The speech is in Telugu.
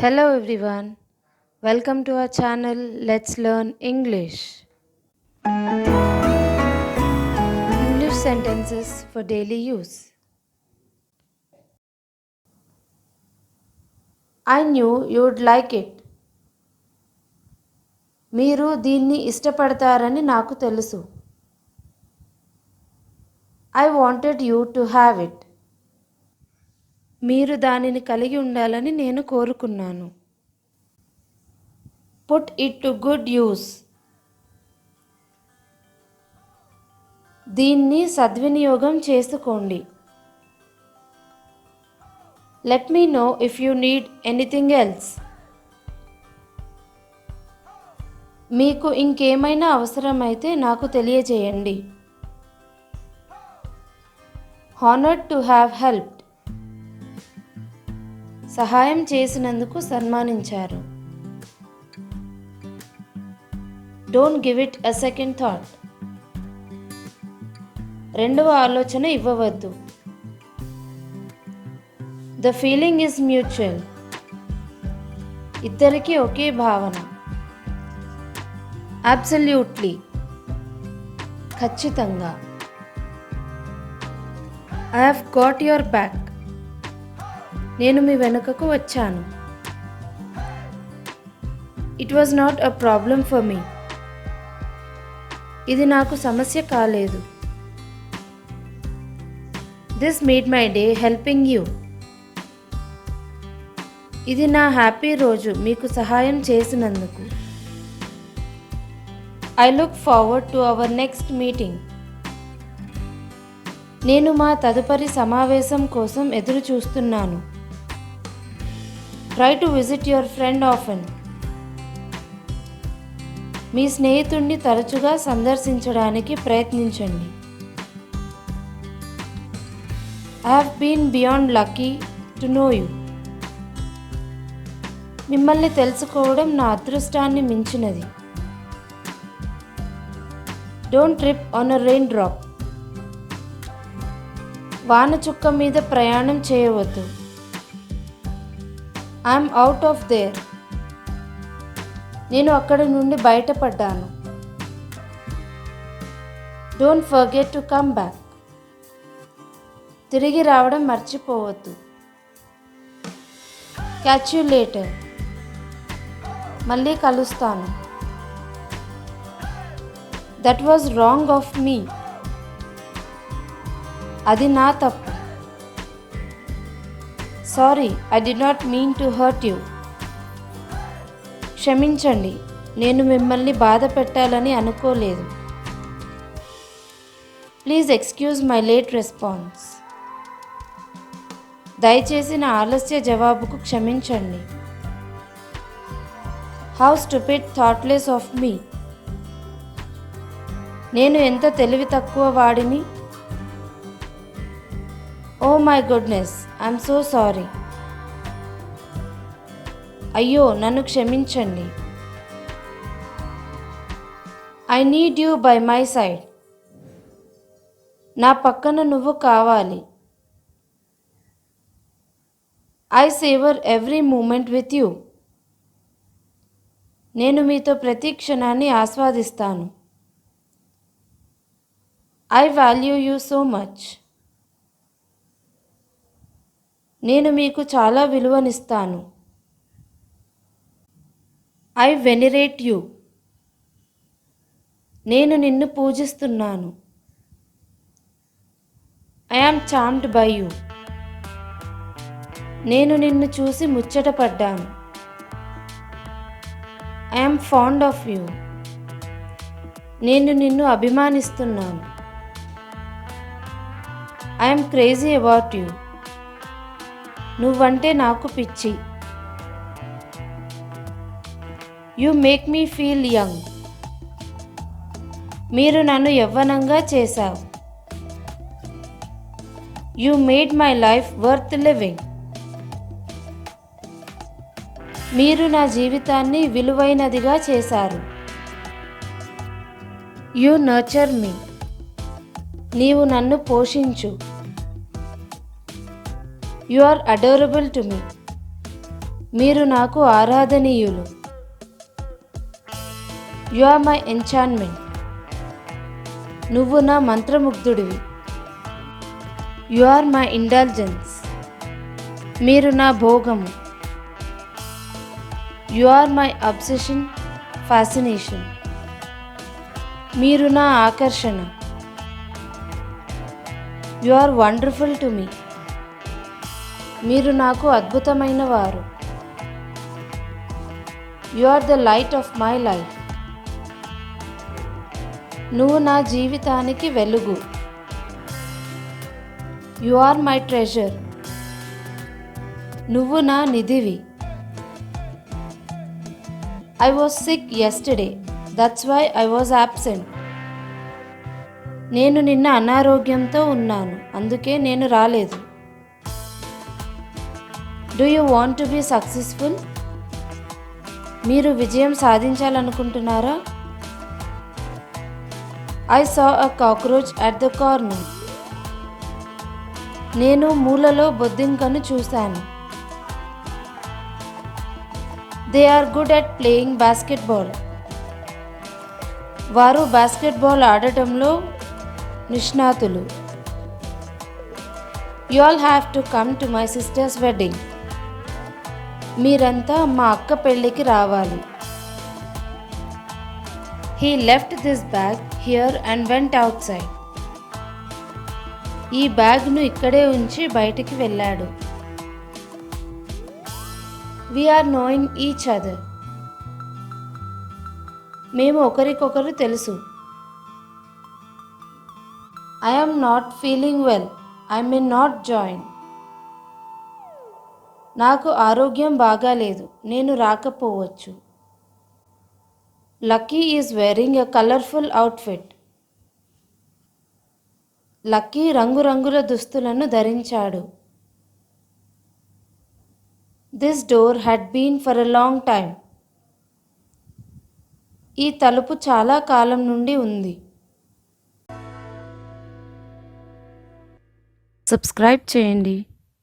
Hello everyone, welcome to our channel Let's Learn English. English sentences for daily use. I knew you'd like it. మీరు దీన్ని ఇష్టపడతారని నాకు తెలుసు. I wanted you to have it. మీరు దానిని కలిగి ఉండాలని నేను కోరుకున్నాను. Put it to good use. దీన్ని సద్వినియోగం చేసుకోండి. Let me know if you need anything else. మీకు ఇంకేమైనా అవసరమైతే నాకు తెలియజేయండి. Honored to have helped. సహాయం చేసినందుకు సన్మానించారు. Don't give it a second thought. రెండవ ఆలోచన ఇవ్వవద్దు. The feeling is mutual. ఇద్దరికీ ఒకే భావన. Absolutely. ఖచ్చితంగా. I have got your back. నేను మీ వెనుకకు వచ్చాను. It was not a problem for me. ఇది నాకు సమస్య కాలేదు. This made my day helping you. ఇది నా హ్యాపీ రోజు మీకు సహాయం చేసినందుకు. I look forward to our next meeting. నేను మా తదుపరి సమావేశం కోసం ఎదురు చూస్తున్నాను. Try to visit your friend often. మీ స్నేహితుడిని తరచుగా సందర్శించడానికి ప్రయత్నించండి. I have been beyond lucky to know you. మిమ్మల్ని తెలుసుకోవడం నా అదృష్టాన్ని మించినది. Don't trip on a raindrop. వాన చుక్క మీద ప్రయాణం చేయవద్దు. I'm out of there. నేను అక్కడి నుండి బయటపడ్డాను. Don't forget to come back. తిరిగి రావడం మర్చిపోవద్దు. Catch you later. మళ్ళీ కలుస్తాను. That was wrong of me. అది నా తప్పు. Sorry, I did not mean to hurt you. క్షమించండి, నేను మిమ్మల్ని బాధ పెట్టాలని అనుకోలేదు. Please excuse my late response. దయచేసి నా ఆలస్య జవాబుకు క్షమించండి. How stupid, thoughtless of me. నేను ఎంత తెలివి తక్కువ వాడిని. Oh my goodness, I'm so sorry. అయ్యో, నన్ను క్షమించండి. I need you by my side. నా పక్కన నువ్వు కావాలి. I savor every moment with you. నేను మీతో ప్రతి క్షణాన్ని ఆస్వాదిస్తాను. I value you so much. నేను మీకు చాలా విలువనిస్తాను. I venerate you. నేను నిన్ను పూజిస్తున్నాను. I am charmed by you. నేను నిన్ను చూసి ముచ్చటపడ్డాను. I am fond of you. నేను నిన్ను అభిమానిస్తున్నాను. I am crazy about you. నువ్వంటే నాకు పిచ్చి. You make me feel young. మీరు నన్ను యవ్వనంగా చేశావు. You made my life worth living. మీరు నా జీవితాన్ని విలువైనదిగా చేశారు. You nurture me. నీవు నన్ను పోషించు. You are adorable to me. మీరు నాకు ఆరాధనీయులు. You are my enchantment. నువ్వు నా మంత్రముగ్ధుడివి. You are my indulgence. మీరు నా భోగము. You are my obsession, fascination. మీరు నా ఆకర్షణ. You are wonderful to me. మీరు నాకు అద్భుతమైన వారు. You are the light of my life. నువ్వు నా జీవితానికి వెలుగు. You are my treasure. నువ్వు నా నిధివి. I was sick yesterday. That's why I was absent. నేను నిన్న అనారోగ్యంతో ఉన్నాను, అందుకే నేను రాలేదు. Do you want to be successful? మీరు విజయం సాధించాలనుకుంటున్నారా? I saw a cockroach at the corner. నేను మూలలో బొద్దింకను చూశాను. They are good at playing basketball. వారు బాస్కెట్బాల్ ఆడటంలో నిష్ణాతులు. You all have to come to my sister's wedding. మీరంతా మా అక్క పెళ్ళికి రావాలి. He left this bag here and went outside. ఈ బ్యాగ్ను ఇక్కడే ఉంచి బయటికి వెళ్ళాడు. We are knowing each other. మేము ఒకరికొకరు తెలుసు. I am not feeling well. I may not join. నాకు ఆరోగ్యం బాగాలేదు, నేను రాకపోవచ్చు. Lucky is wearing a colorful outfit. Lucky రంగురంగుల దుస్తులను ధరించాడు. This door had been for a long time. ఈ తలుపు చాలా కాలం నుండి ఉంది. సబ్స్క్రైబ్ చేయండి.